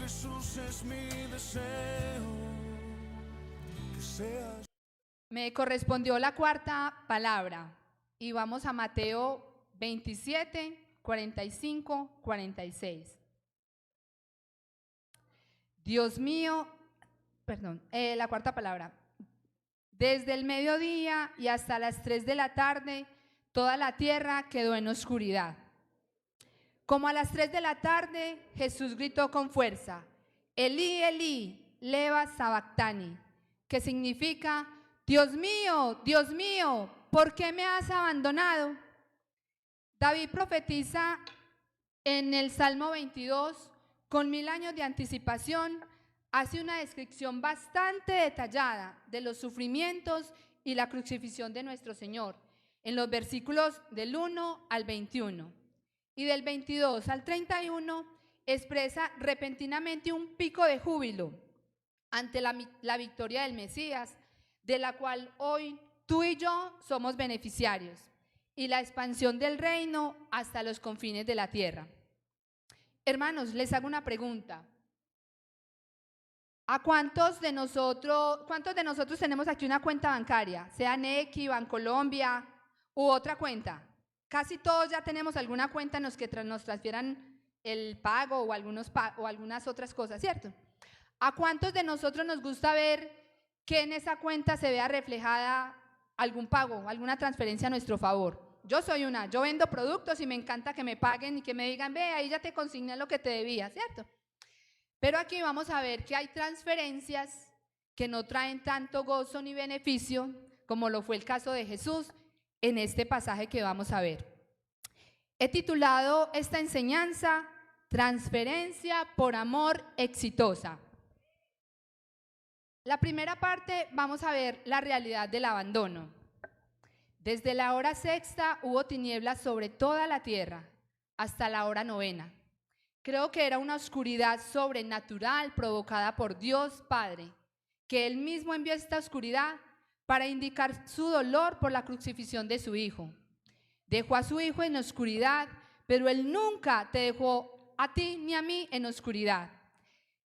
Jesús es mi deseo, que seas. Me correspondió la cuarta palabra y vamos a Mateo 27, 45, 46. Dios mío, la cuarta palabra. Desde el mediodía y hasta las 3 de la tarde, toda la tierra quedó en oscuridad. Como a las 3 de la tarde, Jesús gritó con fuerza, Elí, Elí, lema sabactani, que significa, Dios mío, ¿por qué me has abandonado? David profetiza en el Salmo 22, con 1000 años de anticipación, hace una descripción bastante detallada de los sufrimientos y la crucifixión de nuestro Señor, en los versículos del 1 al 21. Y del 22 al 31 expresa repentinamente un pico de júbilo ante la victoria del Mesías, de la cual hoy tú y yo somos beneficiarios, y la expansión del reino hasta los confines de la tierra. Hermanos, les hago una pregunta. ¿A cuántos de nosotros tenemos aquí una cuenta bancaria? Sea Nequi, Bancolombia u otra cuenta. Casi todos ya tenemos alguna cuenta en los que nos transfieran el pago o algunas otras cosas, ¿cierto? ¿A cuántos de nosotros nos gusta ver que en esa cuenta se vea reflejada algún pago, alguna transferencia a nuestro favor? Yo soy una, yo vendo productos y me encanta que me paguen y que me digan, ve, ahí ya te consigné lo que te debía, ¿cierto? Pero aquí vamos a ver que hay transferencias que no traen tanto gozo ni beneficio, como lo fue el caso de Jesús en este pasaje que vamos a ver. He titulado esta enseñanza, Transferencia por amor exitosa. La primera parte vamos a ver la realidad del abandono. Desde la hora sexta hubo tinieblas sobre toda la tierra hasta la hora novena. Creo que era una oscuridad sobrenatural provocada por Dios Padre, que Él mismo envió esta oscuridad para indicar su dolor por la crucifixión de su Hijo. Dejó a su Hijo en oscuridad, pero Él nunca te dejó a ti ni a mí en oscuridad.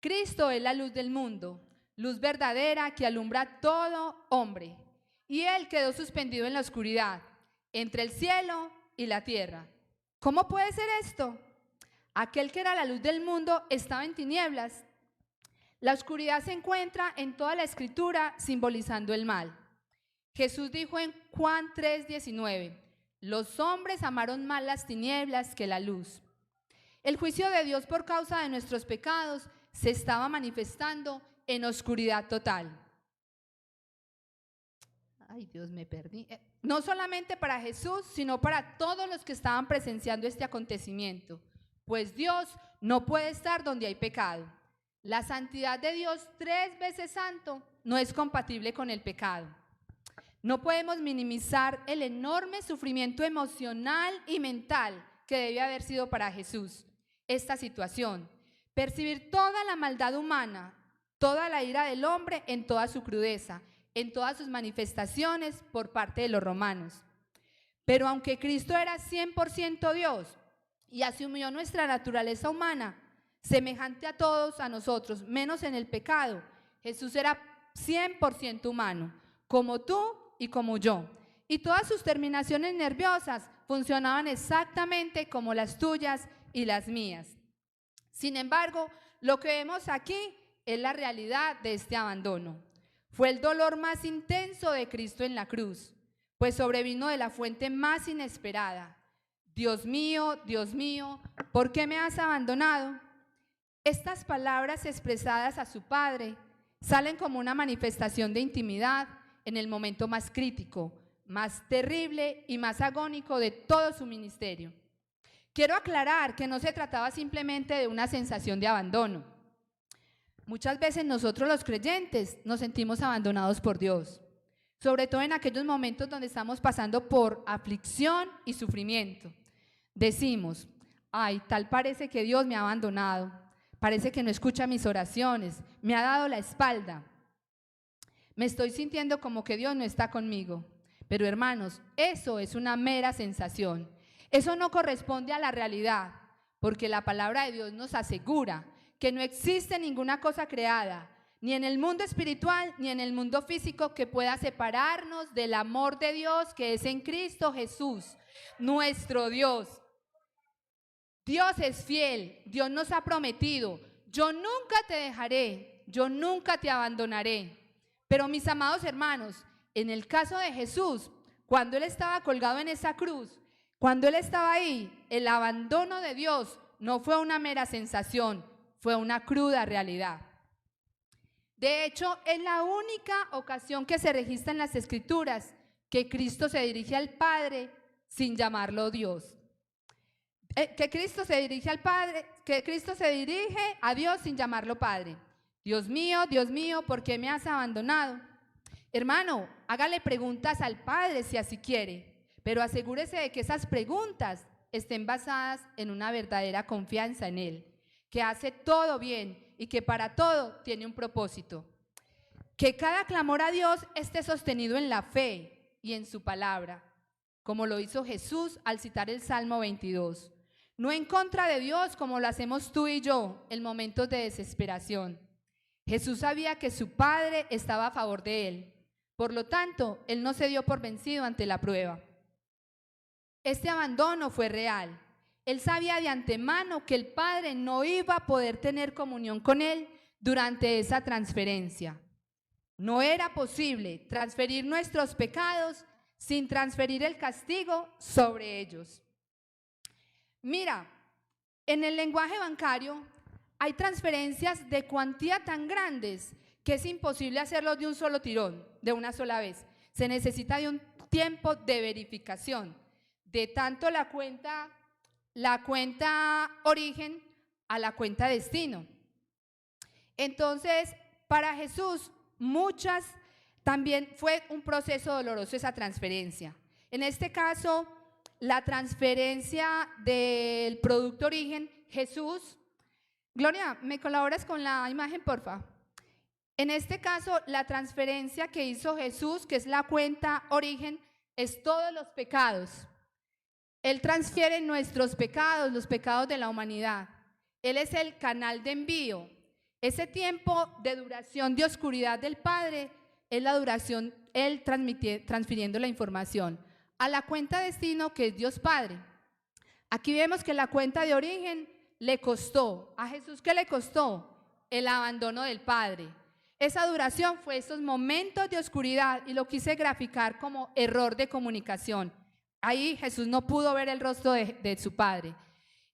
Cristo es la luz del mundo, luz verdadera que alumbra a todo hombre. Y Él quedó suspendido en la oscuridad, entre el cielo y la tierra. ¿Cómo puede ser esto? Aquel que era la luz del mundo estaba en tinieblas. La oscuridad se encuentra en toda la Escritura simbolizando el mal. Jesús dijo en Juan 3:19, los hombres amaron más las tinieblas que la luz. El juicio de Dios por causa de nuestros pecados se estaba manifestando en oscuridad total. Ay, Dios, me perdí. No solamente para Jesús, sino para todos los que estaban presenciando este acontecimiento. Pues Dios no puede estar donde hay pecado. La santidad de Dios, 3 veces santo, no es compatible con el pecado. No podemos minimizar el enorme sufrimiento emocional y mental que debe haber sido para Jesús esta situación. Percibir toda la maldad humana, toda la ira del hombre en toda su crudeza, en todas sus manifestaciones por parte de los romanos. Pero aunque Cristo era 100% Dios y asumió nuestra naturaleza humana, semejante a todos a nosotros, menos en el pecado, Jesús era 100% humano, como tú y como yo. Y todas sus terminaciones nerviosas funcionaban exactamente como las tuyas y las mías. Sin embargo, lo que vemos aquí es la realidad de este abandono. Fue el dolor más intenso de Cristo en la cruz, pues sobrevino de la fuente más inesperada. Dios mío, ¿por qué me has abandonado? Estas palabras expresadas a su Padre salen como una manifestación de intimidad en el momento más crítico, más terrible y más agónico de todo su ministerio. Quiero aclarar que no se trataba simplemente de una sensación de abandono. Muchas veces nosotros los creyentes nos sentimos abandonados por Dios, sobre todo en aquellos momentos donde estamos pasando por aflicción y sufrimiento. Decimos, ay, tal parece que Dios me ha abandonado, parece que no escucha mis oraciones, me ha dado la espalda. Me estoy sintiendo como que Dios no está conmigo. Pero hermanos, eso es una mera sensación. Eso no corresponde a la realidad, porque la palabra de Dios nos asegura que no existe ninguna cosa creada, ni en el mundo espiritual, ni en el mundo físico, que pueda separarnos del amor de Dios que es en Cristo Jesús, nuestro Dios. Dios es fiel, Dios nos ha prometido: yo nunca te dejaré, yo nunca te abandonaré. Pero mis amados hermanos, en el caso de Jesús, cuando Él estaba colgado en esa cruz, cuando Él estaba ahí, el abandono de Dios no fue una mera sensación, fue una cruda realidad. De hecho, es la única ocasión que se registra en las Escrituras que Cristo se dirige al Padre sin llamarlo Dios. Que Cristo se dirige al Padre, que Cristo se dirige a Dios sin llamarlo Padre. Dios mío, ¿por qué me has abandonado? Hermano, hágale preguntas al Padre si así quiere, pero asegúrese de que esas preguntas estén basadas en una verdadera confianza en Él, que hace todo bien y que para todo tiene un propósito. Que cada clamor a Dios esté sostenido en la fe y en su palabra, como lo hizo Jesús al citar el Salmo 22. No en contra de Dios como lo hacemos tú y yo en momentos de desesperación. Jesús sabía que su Padre estaba a favor de él. Por lo tanto, él no se dio por vencido ante la prueba. Este abandono fue real. Él sabía de antemano que el Padre no iba a poder tener comunión con él durante esa transferencia. No era posible transferir nuestros pecados sin transferir el castigo sobre ellos. Mira, en el lenguaje bancario hay transferencias de cuantía tan grandes que es imposible hacerlo de un solo tirón, de una sola vez. Se necesita de un tiempo de verificación, de tanto la cuenta origen a la cuenta destino. Entonces, para Jesús, también fue un proceso doloroso esa transferencia. En este caso, la transferencia del producto origen, Jesús. Gloria, ¿me colaboras con la imagen, porfa? En este caso, la transferencia que hizo Jesús, que es la cuenta origen, es todos los pecados. Él transfiere nuestros pecados, los pecados de la humanidad. Él es el canal de envío. Ese tiempo de duración de oscuridad del Padre es la duración, Él transfiriendo la información a la cuenta destino, que es Dios Padre. Aquí vemos que la cuenta de origen le costó. ¿A Jesús qué le costó? El abandono del Padre. Esa duración fue esos momentos de oscuridad, y lo quise graficar como error de comunicación. Ahí Jesús no pudo ver el rostro de su Padre.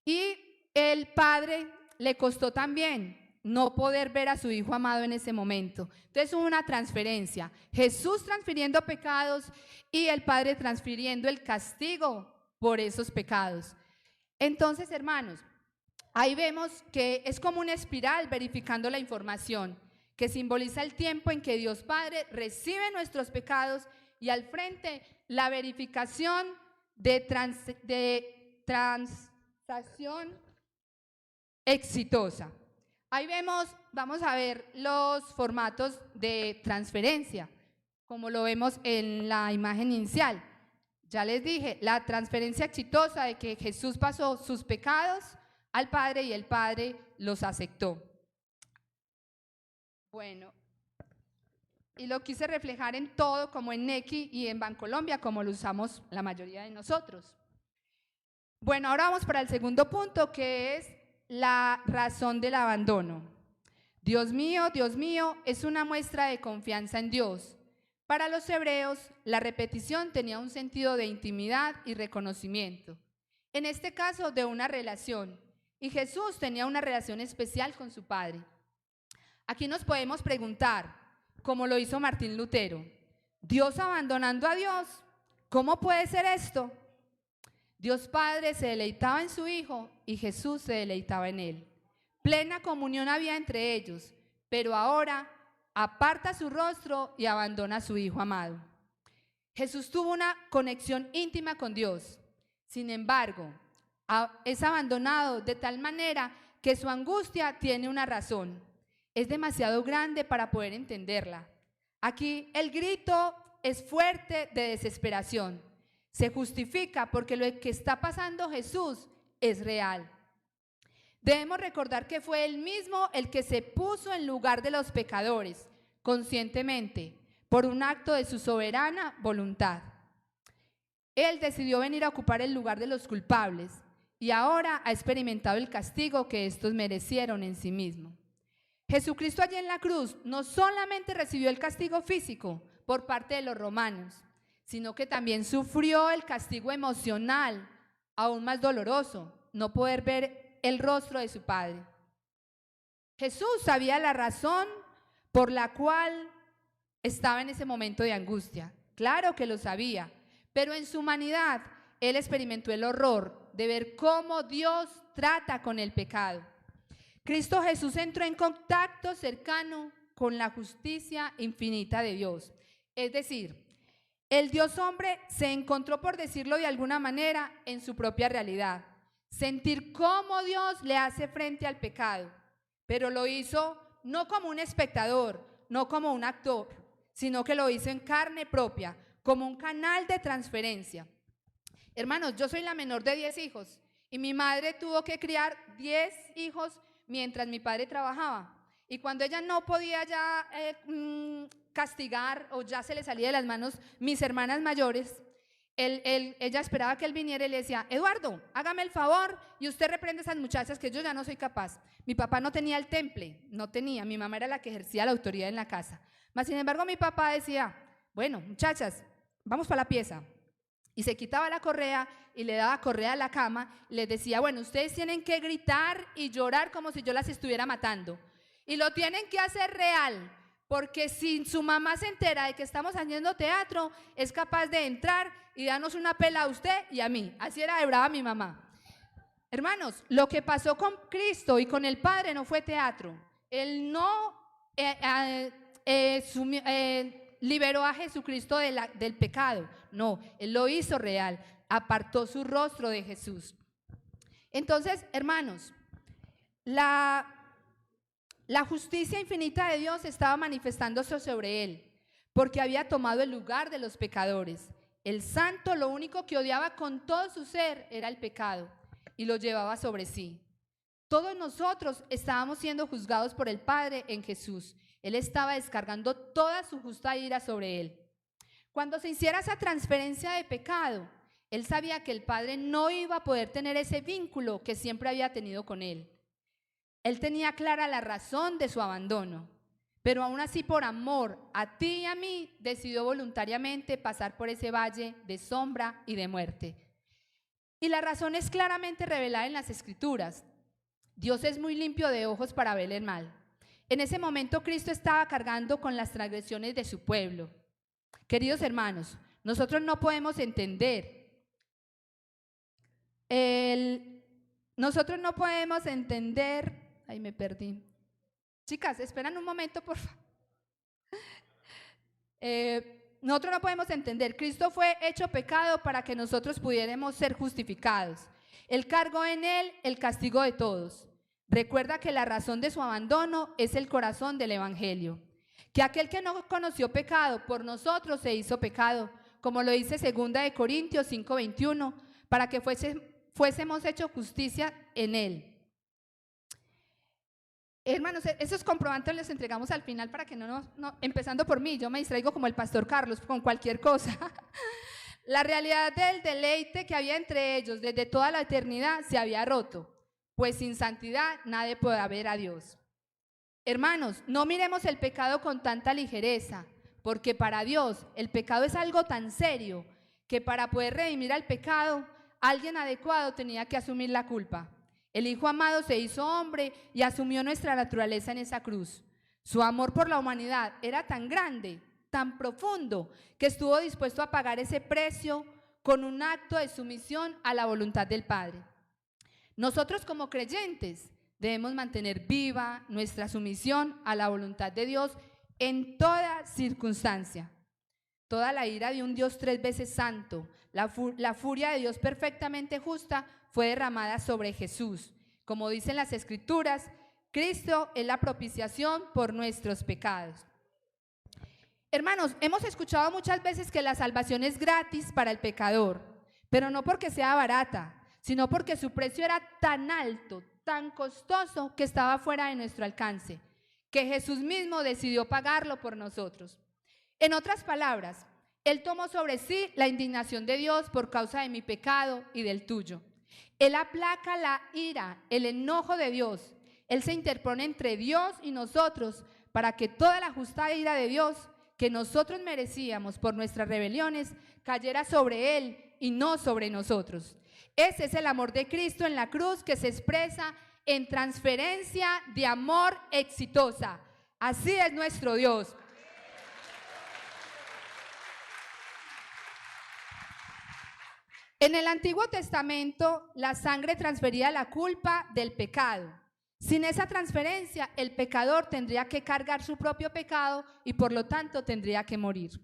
Y el Padre le costó también no poder ver a su Hijo amado en ese momento. Entonces hubo una transferencia. Jesús transfiriendo pecados y el Padre transfiriendo el castigo por esos pecados. Entonces, hermanos, ahí vemos que es como una espiral verificando la información, que simboliza el tiempo en que Dios Padre recibe nuestros pecados y al frente la verificación de transacción exitosa. Ahí vamos a ver los formatos de transferencia, como lo vemos en la imagen inicial. Ya les dije, la transferencia exitosa de que Jesús pasó sus pecados al Padre y el Padre los aceptó. Bueno, y lo quise reflejar en todo, como en Nequi y en Bancolombia, como lo usamos la mayoría de nosotros. Bueno, ahora vamos para el segundo punto, que es la razón del abandono. Dios mío, es una muestra de confianza en Dios. Para los hebreos, la repetición tenía un sentido de intimidad y reconocimiento. En este caso, de una relación. Y Jesús tenía una relación especial con su Padre. Aquí nos podemos preguntar, como lo hizo Martín Lutero, ¿Dios abandonando a Dios? ¿Cómo puede ser esto? Dios Padre se deleitaba en su Hijo y Jesús se deleitaba en Él. Plena comunión había entre ellos, pero ahora aparta su rostro y abandona a su Hijo amado. Jesús tuvo una conexión íntima con Dios. Sin embargo, es abandonado de tal manera que su angustia tiene una razón. Es demasiado grande para poder entenderla. Aquí el grito es fuerte de desesperación. Se justifica porque lo que está pasando Jesús es real. Debemos recordar que fue Él mismo el que se puso en lugar de los pecadores, conscientemente, por un acto de su soberana voluntad. Él decidió venir a ocupar el lugar de los culpables y ahora ha experimentado el castigo que estos merecieron en sí mismo. Jesucristo allí en la cruz no solamente recibió el castigo físico por parte de los romanos, sino que también sufrió el castigo emocional, aún más doloroso, no poder ver el rostro de su Padre. Jesús sabía la razón por la cual estaba en ese momento de angustia. Claro que lo sabía, pero en su humanidad Él experimentó el horror de ver cómo Dios trata con el pecado. Cristo Jesús entró en contacto cercano con la justicia infinita de Dios. Es decir, el Dios hombre se encontró, por decirlo de alguna manera, en su propia realidad. Sentir cómo Dios le hace frente al pecado, pero lo hizo no como un espectador, no como un actor, sino que lo hizo en carne propia, como un canal de transferencia. Hermanos, yo soy la menor de 10 hijos y mi madre tuvo que criar 10 hijos mientras mi padre trabajaba. Y cuando ella no podía ya castigar o ya se le salía de las manos mis hermanas mayores, ella esperaba que él viniera y le decía: Eduardo, hágame el favor y usted reprende a esas muchachas que yo ya no soy capaz. Mi papá no tenía el temple, no tenía, mi mamá era la que ejercía la autoridad en la casa. Mas sin embargo mi papá decía: bueno, muchachas, vamos para la pieza. Y se quitaba la correa y le daba correa a la cama, les decía: bueno, ustedes tienen que gritar y llorar como si yo las estuviera matando. Y lo tienen que hacer real, porque si su mamá se entera de que estamos haciendo teatro, es capaz de entrar y darnos una pela a usted y a mí. Así era de brava mi mamá. Hermanos, lo que pasó con Cristo y con el Padre no fue teatro. Él no liberó a Jesucristo del pecado. No, Él lo hizo real. Apartó su rostro de Jesús. Entonces, hermanos, la justicia infinita de Dios estaba manifestándose sobre Él, porque había tomado el lugar de los pecadores. El santo, lo único que odiaba con todo su ser era el pecado, y lo llevaba sobre sí. Todos nosotros estábamos siendo juzgados por el Padre en Jesús. Él estaba descargando toda su justa ira sobre Él. Cuando se hiciera esa transferencia de pecado, Él sabía que el Padre no iba a poder tener ese vínculo que siempre había tenido con Él. Él tenía clara la razón de su abandono, pero aún así, por amor a ti y a mí, decidió voluntariamente pasar por ese valle de sombra y de muerte. Y la razón es claramente revelada en las Escrituras. Dios es muy limpio de ojos para ver el mal. En ese momento Cristo estaba cargando con las transgresiones de su pueblo. Queridos hermanos, nosotros no podemos entender Ay, me perdí. Chicas, esperan un momento, por favor. Nosotros no podemos entender. Cristo fue hecho pecado para que nosotros pudiéramos ser justificados. Él cargó en Él el castigo de todos. Recuerda que la razón de su abandono es el corazón del Evangelio. Que aquel que no conoció pecado por nosotros se hizo pecado, como lo dice 2 Corintios 5:21, para que fuésemos hecho justicia en Él. Hermanos, esos comprobantes los entregamos al final para que empezando por mí, yo me distraigo como el pastor Carlos con cualquier cosa. La realidad del deleite que había entre ellos desde toda la eternidad se había roto, pues sin santidad nadie podrá ver a Dios. Hermanos, no miremos el pecado con tanta ligereza, porque para Dios el pecado es algo tan serio que para poder redimir al pecado, alguien adecuado tenía que asumir la culpa. El Hijo amado se hizo hombre y asumió nuestra naturaleza en esa cruz. Su amor por la humanidad era tan grande, tan profundo, que estuvo dispuesto a pagar ese precio con un acto de sumisión a la voluntad del Padre. Nosotros como creyentes debemos mantener viva nuestra sumisión a la voluntad de Dios en toda circunstancia. Toda la ira de un Dios 3 veces santo, la furia de Dios perfectamente justa fue derramada sobre Jesús. Como dicen las Escrituras, Cristo es la propiciación por nuestros pecados. Hermanos, hemos escuchado muchas veces que la salvación es gratis para el pecador, pero no porque sea barata, sino porque su precio era tan alto, tan costoso que estaba fuera de nuestro alcance, que Jesús mismo decidió pagarlo por nosotros. En otras palabras, Él tomó sobre sí la indignación de Dios por causa de mi pecado y del tuyo. Él aplaca la ira, el enojo de Dios. Él se interpone entre Dios y nosotros para que toda la justa ira de Dios que nosotros merecíamos por nuestras rebeliones cayera sobre Él y no sobre nosotros. Ese es el amor de Cristo en la cruz que se expresa en transferencia de amor exitosa. Así es nuestro Dios. En el Antiguo Testamento, la sangre transfería la culpa del pecado. Sin esa transferencia, el pecador tendría que cargar su propio pecado y por lo tanto tendría que morir.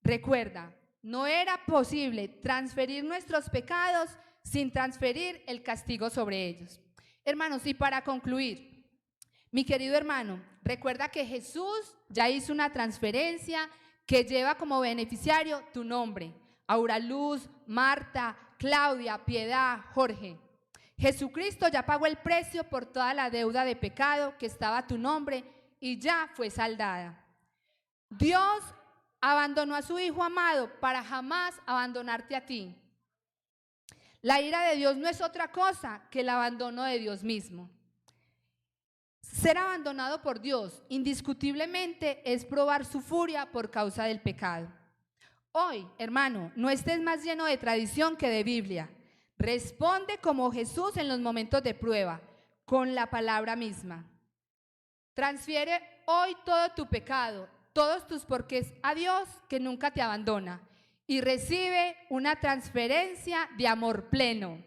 Recuerda, no era posible transferir nuestros pecados sin transferir el castigo sobre ellos. Hermanos, y para concluir, mi querido hermano, recuerda que Jesús ya hizo una transferencia que lleva como beneficiario tu nombre: Auraluz, Marta, Claudia, Piedad, Jorge. Jesucristo ya pagó el precio por toda la deuda de pecado que estaba a tu nombre y ya fue saldada. Dios abandonó a su Hijo amado para jamás abandonarte a ti. La ira de Dios no es otra cosa que el abandono de Dios mismo. Ser abandonado por Dios indiscutiblemente es probar su furia por causa del pecado. Hoy, hermano, no estés más lleno de tradición que de Biblia. Responde como Jesús en los momentos de prueba, con la palabra misma. Transfiere hoy todo tu pecado, todos tus porqués a Dios, que nunca te abandona, y recibe una transferencia de amor pleno.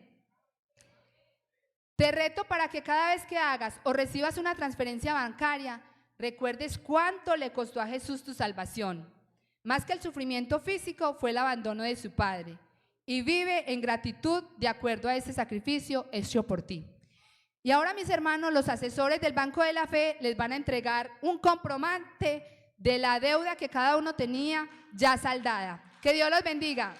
Te reto para que cada vez que hagas o recibas una transferencia bancaria, recuerdes cuánto le costó a Jesús tu salvación. Más que el sufrimiento físico fue el abandono de su Padre. Y vive en gratitud de acuerdo a ese sacrificio hecho por ti. Y ahora, mis hermanos, los asesores del Banco de la Fe les van a entregar un comprobante de la deuda que cada uno tenía ya saldada. Que Dios los bendiga.